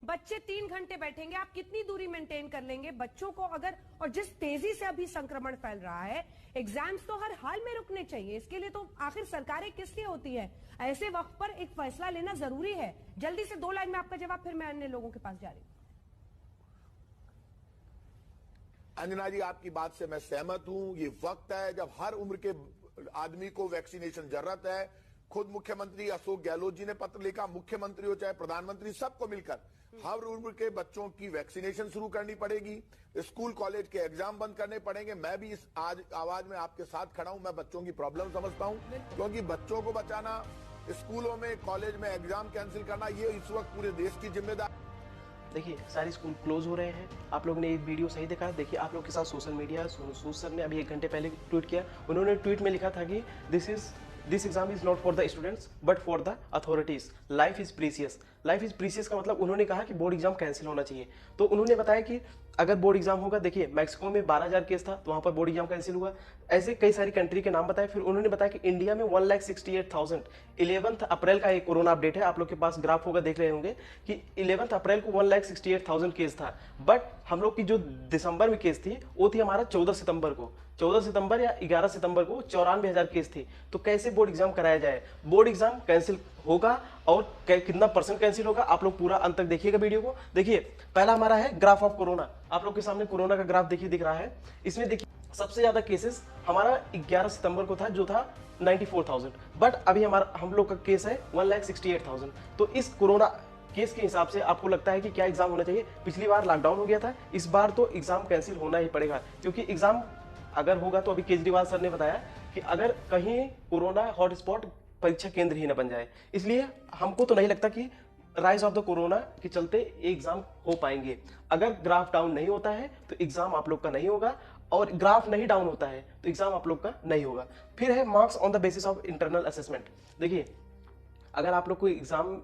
बच्चे 3 घंटे बैठेंगे, आप कितनी दूरी मेंटेन कर लेंगे बच्चों को अगर, और जिस तेजी से अभी संक्रमण फैल रहा है, एग्जाम्स तो हर हाल में रुकने चाहिए। इसके लिए तो आखिर सरकारें किस लिए होती है? ऐसे वक्त पर एक फैसला लेना जरूरी है। जल्दी से 2 लाइन में आपका जवाब, फिर मैं अन्य लोगों के पास जा रही हूं। अंजना जी, आपकी बात से मैं सहमत हूं। ये वक्त है जब हर उम्र के आदमी को वैक्सीनेशन जरूरत है। खुद मुख्यमंत्री अशोक गहलोत जी ने पत्र लिखा, मुख्यमंत्री हो चाहे प्रधानमंत्री, सबको मिलकर हर उम्र के बच्चों की वैक्सीनेशन शुरू करनी पड़ेगी। स्कूल कॉलेज के एग्जाम बंद करने पड़ेंगे। मैं भी इस आज आवाज में आपके साथ खड़ा हूं। मैं बच्चों की प्रॉब्लम समझता हूं, क्योंकि बच्चों को बचाना, स्कूलों में कॉलेज में एग्जाम कैंसिल करना, ये इस वक्त पूरे देश की जिम्मेदारी। देखिए, सारे स्कूल क्लोज हो रहे हैं। आप लोग ने ये वीडियो सही देखा। देखिए, आप लोग के साथ सोशल मीडिया, सोनू सर ने अभी 1 घंटे पहले ट्वीट किया। उन्होंने ट्वीट में लिखा था कि this exam is not for the students but for the authorities. Life is precious. Life is precious का मतलब उन्होंने कहा कि बोर्ड एग्जाम कैंसिल होना चाहिए। तो उन्होंने बताया कि अगर बोर्ड एग्जाम होगा, देखिए मैक्सिको में 12,000 केस था तो वहां पर बोर्ड एग्जाम कैंसिल हुआ। ऐसे कई सारी कंट्री के नाम बताए। फिर उन्होंने बताया कि इंडिया में 1,68,000 11 अप्रैल का एक कोरोना अपडेट है, आप लोग के पास ग्राफ होगा, देख रहे होंगे कि 11 अप्रैल को 1,68,000 केस था। बट हम लोग की जो दिसंबर में केस थी वो थी हमारा 14 सितंबर को, 14 सितंबर या 11 सितंबर को 94,000 केस थी। तो कैसे बोर्ड एग्जाम कराया जाए? बोर्ड एग्जाम कैंसिल होगा और कितना % कैंसिल होगा, आप लोग पूरा अंत तक देखिएगा वीडियो को। देखिए, पहला हमारा है ग्राफ ऑफ कोरोना। आप लोग के सामने कोरोना का ग्राफ देखिए, दिख रहा है। इसमें देखिए सबसे ज्यादा केसेस हमारा 11 सितंबर को था, जो था 94,000। बट अभी हमारा हम लोग का केस है 1,68,000। तो इस कोरोना केस के हिसाब से आपको लगता है कि क्या एग्जाम होना चाहिए? पिछली बार लॉकडाउन हो गया था, इस बार तो एग्जाम कैंसिल होना ही पड़ेगा, क्योंकि एग्जाम अगर होगा तो अभी केजरीवाल सर ने बताया कि अगर कहीं कोरोना हॉटस्पॉट परीक्षा केंद्र ही न बन जाए। इसलिए हमको तो नहीं लगता कि राइज ऑफ द कोरोना के चलते एग्जाम हो पाएंगे। अगर ग्राफ डाउन नहीं होता है तो एग्जाम आप लोग का नहीं होगा, और ग्राफ नहीं डाउन होता है तो एग्जाम आप लोग का नहीं होगा। फिर है marks on the basis of internal assessment. देखिए, अगर आप लोग को एग्जाम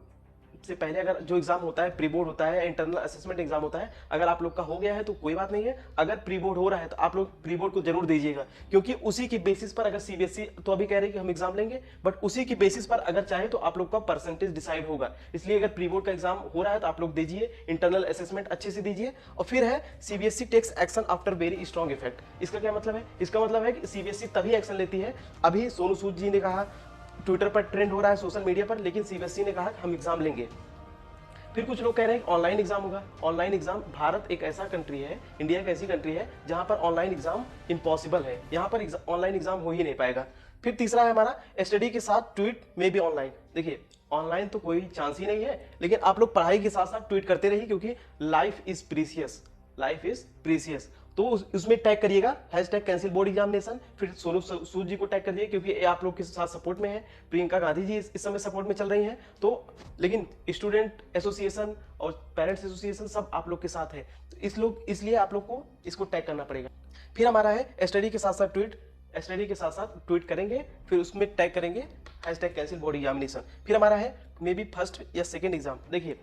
से पहले अगर जो एग्जाम होता है, प्री बोर्ड होता है, इंटरनल असेसमेंट एग्जाम होता है, अगर आप लोग का हो गया है तो कोई बात नहीं है। अगर प्री बोर्ड हो रहा है तो आप लोग प्री बोर्ड को जरूर दीजिएगा, क्योंकि उसी की बेसिस पर अगर सीबीएसई तो अभी कह रहे हैं कि हम एग्जाम लेंगे, बट उसी की बेसिस पर अगर चाहे तो आप लोग का परसेंटेज डिसाइड होगा। इसलिए अगर प्री बोर्ड का एग्जाम हो रहा है तो आप लोग दीजिए, इंटरनल असेसमेंट अच्छे से दीजिए। और फिर है CBSE takes action after very strong effect. इसका क्या मतलब है? इसका मतलब है कि सीबीएसई तभी एक्शन लेती है। अभी सोनू सूद जी ने कहा, ट्विटर पर ट्रेंड हो रहा है, सोशल मीडिया पर, लेकिन सीबीएसई ने कहा हम एग्जाम लेंगे। फिर कुछ लोग कह रहे हैं कि ऑनलाइन एग्जाम होगा। ऑनलाइन एग्जाम, भारत एक ऐसा कंट्री है, इंडिया एक ऐसी कंट्री है जहां पर ऑनलाइन एग्जाम इम्पॉसिबल है। यहां पर ऑनलाइन एग्जाम हो ही नहीं पाएगा। फिर तीसरा है हमारा स्टडी के साथ ट्वीट में भी ऑनलाइन। देखिए, ऑनलाइन तो कोई चांस ही नहीं है, लेकिन आप लोग पढ़ाई के साथ साथ ट्वीट करते रहिए, क्योंकि life is precious. Life is precious. तो उसमें टैग करिएगा #कैंसिल बोर्ड एग्जामिनेशन। फिर सोनू सूद जी को टैग करिए, क्योंकि ये आप लोग के साथ सपोर्ट में है। प्रियंका गांधी जी इस समय सपोर्ट में चल रही हैं। तो लेकिन स्टूडेंट एसोसिएशन और पेरेंट्स एसोसिएशन सब आप लोग के साथ है, तो इसलिए आप लोग को इसको टैग करना पड़ेगा। फिर हमारा है स्टडी के साथ साथ ट्वीट। स्टडी के साथ साथ ट्वीट करेंगे, फिर उसमें टैग करेंगे #कैंसिल बोर्ड एग्जामिनेशन। फिर हमारा है मे बी फर्स्ट या सेकेंड एग्जाम। देखिए,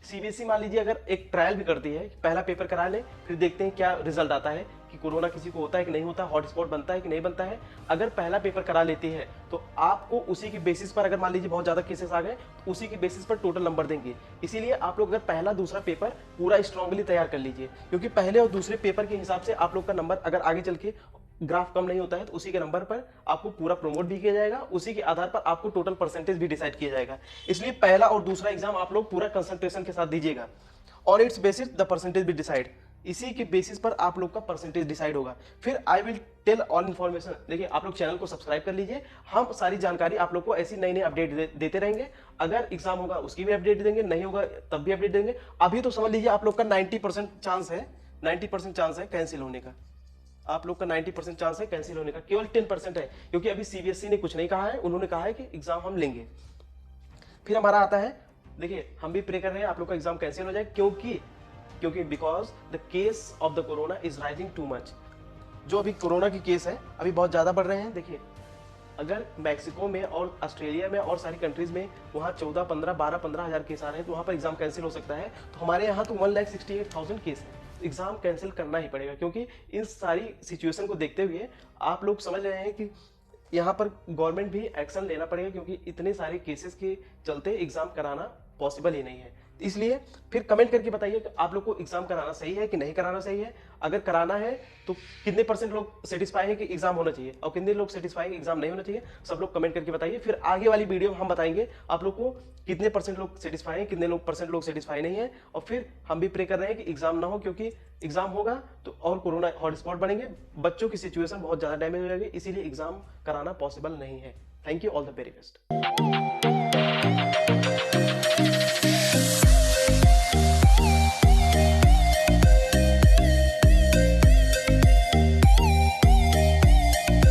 सीबीएसई मान लीजिए अगर एक ट्रायल भी करती है, पहला पेपर करा ले, फिर देखते हैं क्या रिजल्ट आता है कि कोरोना किसी को होता है कि नहीं होता, हॉटस्पॉट बनता है कि नहीं बनता है। अगर पहला पेपर करा लेती है तो आपको उसी की बेसिस पर, अगर मान लीजिए बहुत ज्यादा केसेस आ गए तो उसी की बेसिस पर टोटल नंबर देंगे। इसीलिए आप लोग अगर पहला दूसरा पेपर पूरा स्ट्रांगली तैयार कर लीजिए, क्योंकि पहले और दूसरे पेपर के हिसाब से आप लोग का नंबर अगर आगे चल के ग्राफ कम नहीं होता है तो उसी के नंबर पर आपको पूरा प्रमोट भी किया जाएगा, उसी के आधार पर आपको टोटल परसेंटेज भी डिसाइड किया जाएगा। इसलिए पहला और दूसरा एग्जाम आप लोग पूरा कंसंट्रेशन के साथ दीजिएगा। और इट्स बेसिस द परसेंटेज भी डिसाइड। इसी के बेसिस पर आप लोग का परसेंटेज डिसाइड होगा। फिर I will tell all information. देखिए, आप लोग चैनल को सब्सक्राइब कर लीजिए, हम सारी जानकारी आप लोग को ऐसी नई नई अपडेट देते रहेंगे। अगर एग्जाम होगा उसकी भी अपडेट देंगे, नहीं होगा तब भी अपडेट देंगे। अभी तो समझ लीजिए आप लोग का 90% चांस है, 90% चांस है कैंसिल होने का। आप लोग का 90% चांस है कैंसिल होने का, केवल 10% है, क्योंकि अभी सीबीएसई ने कुछ नहीं कहा है। उन्होंने कहा है कि एग्जाम हम लेंगे। फिर हमारा आता है, देखिए हम भी प्रे कर रहे हैं आप लोग का एग्जाम कैंसिल हो जाए, क्योंकि because the case of the corona is rising too much. जो अभी कोरोना की केस है अभी बहुत ज्यादा बढ़ रहे हैं। देखिए, अगर मैक्सिको में और ऑस्ट्रेलिया में और सारी कंट्रीज में वहां 14, 15, 12, 15,000 केस आ रहे हैं तो वहां पर एग्जाम कैंसिल हो सकता है। तो हमारे यहाँ तो 1,68,000 केस है, एग्जाम कैंसिल करना ही पड़ेगा। क्योंकि इन सारी सिचुएशन को देखते हुए आप लोग समझ रहे हैं कि यहाँ पर गवर्नमेंट भी एक्शन लेना पड़ेगा, क्योंकि इतने सारे केसेस के चलते एग्जाम कराना पॉसिबल ही नहीं है। इसलिए फिर कमेंट करके बताइए कि आप लोग को एग्जाम कराना सही है कि नहीं कराना सही है। अगर कराना है तो कितने % लोग सेटिस्फाई है कि एग्जाम होना चाहिए और कितने लोग सेटिस्फाई है कि एग्जाम नहीं होना चाहिए। सब लोग कमेंट करके बताइए। फिर आगे वाली वीडियो हम बताएंगे आप लोग को कितने % लोग सेटिस्फाई है, कितने % लोग सेटिस्फाई नहीं है। और फिर हम भी प्रे कर रहे हैं कि एग्जाम ना हो, क्योंकि एग्जाम होगा तो और कोरोना हॉटस्पॉट बनेंगे, बच्चों की सिचुएशन बहुत ज्यादा डैमेज हो जाएगी, इसीलिए एग्जाम कराना पॉसिबल नहीं है। Thank you, all the very best.